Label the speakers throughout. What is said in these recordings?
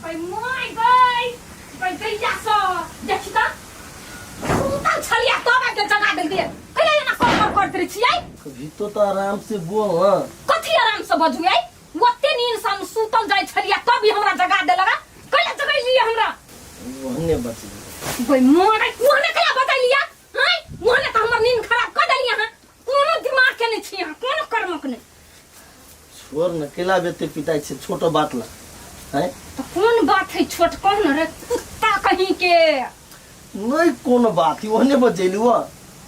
Speaker 1: Ôi môi ơi, ôi cái giá so, giá chị ta. Tao छलिया तो मैं के जगह दे दिए कहिले ना कॉल करते छी आई
Speaker 2: कभी तो आराम से बोल हां
Speaker 1: कथि आराम से बजू आई ओते नींद सम सुतल जाय छलिया तब हमरा जगह दे लगा कहिले जगह लिया हमरा
Speaker 2: वहने बच
Speaker 1: ओए मोरे कोने कला बता लिया हां मोने तो हमर नींद खराब कर देलिया हां कोनो दिमाग के नहीं छी हां कोनो कर्मक नहीं
Speaker 2: छोड़ न केला बेते पिटाई छे छोटो बात ला हैं
Speaker 1: तो कौन बात है छोट कौन रे कुत्ता कहीं के
Speaker 2: नहीं कोनो बात वहने बजेलु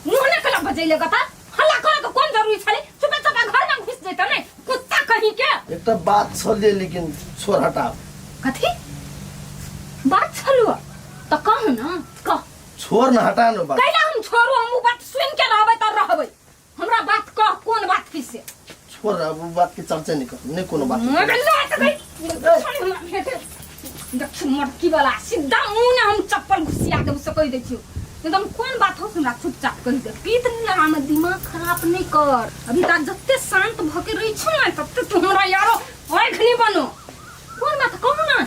Speaker 1: मोने कला बजैले कथा हल्ला करे तो कौन जरूरी छले चुपे चुपे घर में घुस जैता नहीं कुत्ता कहीं के
Speaker 2: एकटा बात छले लेकिन छोड़ हटा
Speaker 1: कथी बात छलुआ तो कह ना कह
Speaker 2: छोड़ न हटा न बात
Speaker 1: कैला हम छोड़ू हम बात सुन के रहबै त रहबै हमरा बात कह कौन बात किसे
Speaker 2: छोड़ अब बात के चर्चा नहीं कर नहीं कोनो बात
Speaker 1: देख मटकी वाला सीधा मुंह ने हम चप्पल घुसिया देब से कह दै छी एकदम कौन बात हो हमरा चुपचाप कह दे पीत नहीं लगा में दिमाग खराब नहीं कर अभी तक जत्ते शांत भ के रही छ ना तत्ते तू हमरा यारो आँखनी बनो कौन बात कहू ना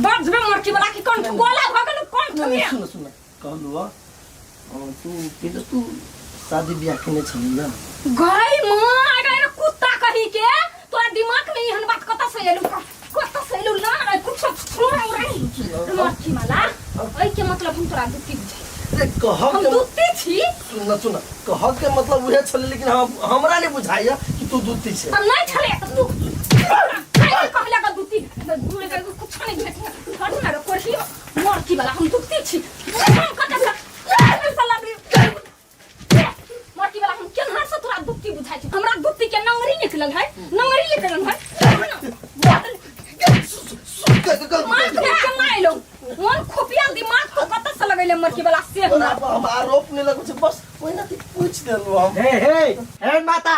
Speaker 1: बजबे मटकी वाला की कौन गोला भ गेल कौन थमिया
Speaker 2: सुन सुन कहलु तू पहले तू शादी ब्याह केने छली ना
Speaker 1: गई मां गई कुत्ता कही के तोरा दिमाग में एहन बात कत से एलु ना कुछ छोड़ा रे मटकी वाला ओइ के मतलब हम तोरा दुत्ती बुझाई
Speaker 2: अरे कह
Speaker 1: हम दुत्ती छी
Speaker 2: सुन कह के मतलब उहे छले लेकिन हमरा नहीं बुझाइया कि तू दुत्ती छे
Speaker 1: हम नहीं छले त तू कहले का दुत्ती दूर के कुछ नहीं भेट हट ना रे कोठी मटकी वाला हम दुत्ती छी हम कत मटकी वाला हम केन से तोरा दुत्ती बुझाई छी हमरा दुत्ती के नंगरी निकलल है वन खोपिया दिमाग तो कत से लगैले मटकी वाला से
Speaker 2: हम आरोप नहीं लगो बस कोई ना पूछ देलु हम
Speaker 3: हे माता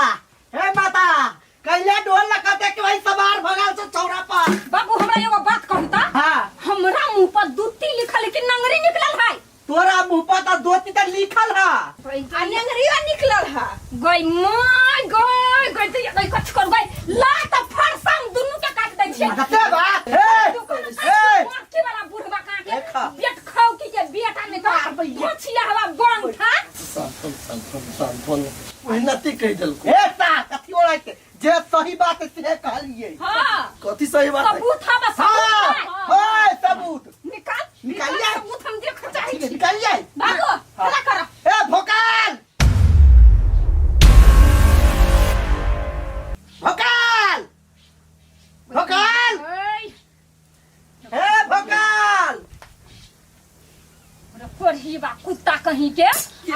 Speaker 3: कैले डोल लगाते कि भाई सवार भगाल से चौरा पर
Speaker 1: बाबू हमरा एगो बात कहू त
Speaker 3: हां
Speaker 1: हमरा मुंह पर दुत्ती लिखल लेकिन नंगरी निकलल है
Speaker 3: तोरा मुंह पर तो दोती तक लिखल है
Speaker 1: आ नंगरीवा निकलल है गई माय गई तो कछ कर गई ला त फरसम दुनु के काट दै छी
Speaker 3: कते बात हे
Speaker 1: मटकी वाला बुढ़वा का के बेट खाओ की के बेटा में तो मछिया हवा बन था
Speaker 2: संपन कोई नती कह देलको
Speaker 3: हे ता कथि ओला के जे सही बात से कहलिए
Speaker 1: हां
Speaker 2: कथि सही बात है
Speaker 1: सबूत है बस
Speaker 3: हां सबूत
Speaker 1: निकालिए सबूत हम देख चाहिए
Speaker 3: निकालिए
Speaker 1: बाबू हला कर
Speaker 3: ए भोकाल भोकाल भोकाल ए भोकाल
Speaker 1: कोढ़ी बा कुत्ता कहीं के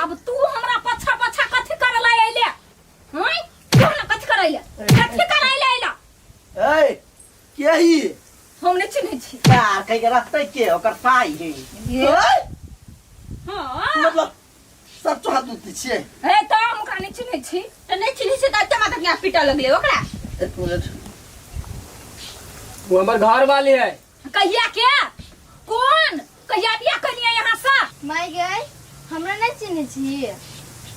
Speaker 1: अब तू हमरा पछा पछा कथि करला आइले हैं तू ना कथि करैले कथि करैले आइला
Speaker 2: ए के ही
Speaker 1: हम नहीं चिन्है छी
Speaker 3: यार कहीं के रास्ते के ओकर पाई है
Speaker 1: हां
Speaker 2: मतलब सब चोहा दुत्ती छे
Speaker 1: ए तो हम ओकरा नहीं चिन्है छी त नहीं चिन्है छी त माता के पीटा लगले ओकरा
Speaker 2: एक मिनट
Speaker 4: वो हमारे घर वाले है
Speaker 1: कहिया के कौन कहिया बिया कनिया यहां से
Speaker 5: माय गई हमरा नहीं चिन्ह छी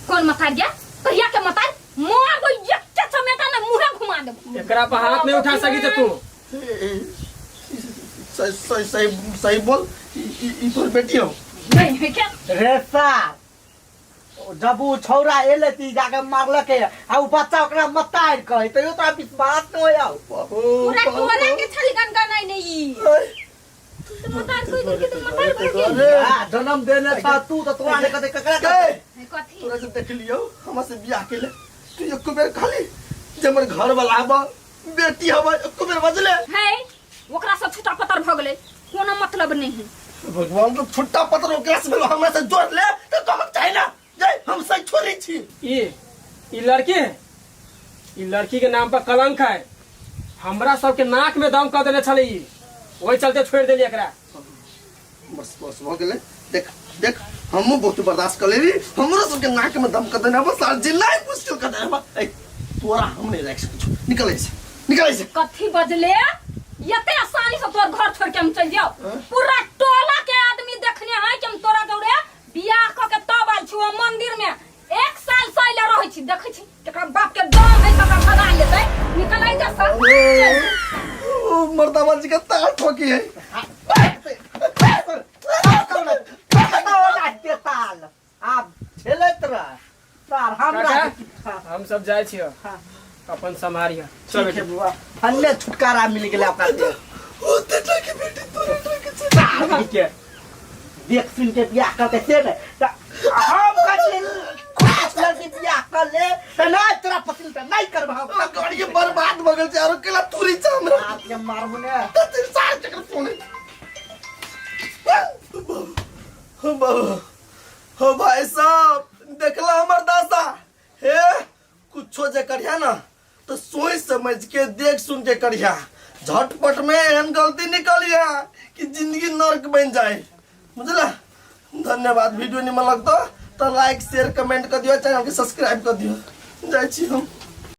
Speaker 1: कौन मतार गया कहिया के मतार मार गो एकटा समेटा ना मुंह घुमा देब
Speaker 4: एकरा पर हाथ नहीं उठा सकी थे तू
Speaker 2: सही बोल ई तोर बेटी हो
Speaker 1: नहीं है क्या
Speaker 3: रेसा जब वो छौरा एले ती जाके मारलके आ उ बच्चा ओकरा मतार कहे तो तोरा विश्वास न होया
Speaker 1: पूरा टोला के छली गनगा नहीं मतार कोई के तो मतार कोई
Speaker 3: हां जन्म देने था तू तो तोरा ने कदे ककरा
Speaker 1: कथि
Speaker 2: तोरा से देख लियो हमरा से बियाह केले तू एको बेर खाली जे हमर घर वाला हबा बेटी हबा एको बेर बजले
Speaker 1: है ओकरा से छुटा पतर भ गेलै कोनो मतलब नहीं है
Speaker 2: भगवान तो छुट्टा पत्र ओकरा से हमरा से जोड़ ले तो हम चाहे ना जे हम सही छोरी छी
Speaker 4: ये लड़की है ये लड़की के नाम पर कलंक है हमरा सब के नाक में दम कर देले छले ई ओई चलते छोड़ देली एकरा
Speaker 2: बस बस हो गेले देख देख हमहु बहुत बर्दाश्त कर लेली हमरो सब के नाक में दम कर देना बस साल जिला ही मुश्किल कर देना ए तोरा हम नहीं रख सकछो निकल से
Speaker 1: कथि बजले यते आसानी से तोर घर छोड़ के हम चल जाओ पूरा टोला के आदमी देखने है कि हम तोरा दौड़े बियाह क के तब आल छु मंदिर में 1 साल से ले रहै छी देखै छी एकरा बाप के दम है सब भगा लेतै निकलै जा
Speaker 2: मर्दावा जी का तार ठोकी है
Speaker 3: ताल आप झेलत रह तार हमरा
Speaker 4: हम सब जाए छियो अपन समारिया
Speaker 3: ठीक है बुआ हल्ले छुटकारा मिल गेला अपना से
Speaker 2: ओ तेटा के बेटी तोरा के
Speaker 3: तार के देख सुन के बियाह करते से ने हम कहले कुछ लड़की बियाह कर ले त ना तेरा पसंद त नहीं करब हम
Speaker 2: गाड़ी बर्बाद बगल चारो केला तुरी चाम रे
Speaker 3: आप के मारबो ने
Speaker 2: तेरे साथ चक्कर फोन हो भाई साहब देखला हमर दासा हे कुछो जे करिया ना तो सोच समझ के देख सुन के करिया झटपट में एहन गलती निकलिया कि जिंदगी नर्क बन जाए बुझला धन्यवाद वीडियो निमन लगतो तो लाइक शेयर कमेंट कर दियो चैनल के सब्सक्राइब कर दियो जाय छी हम।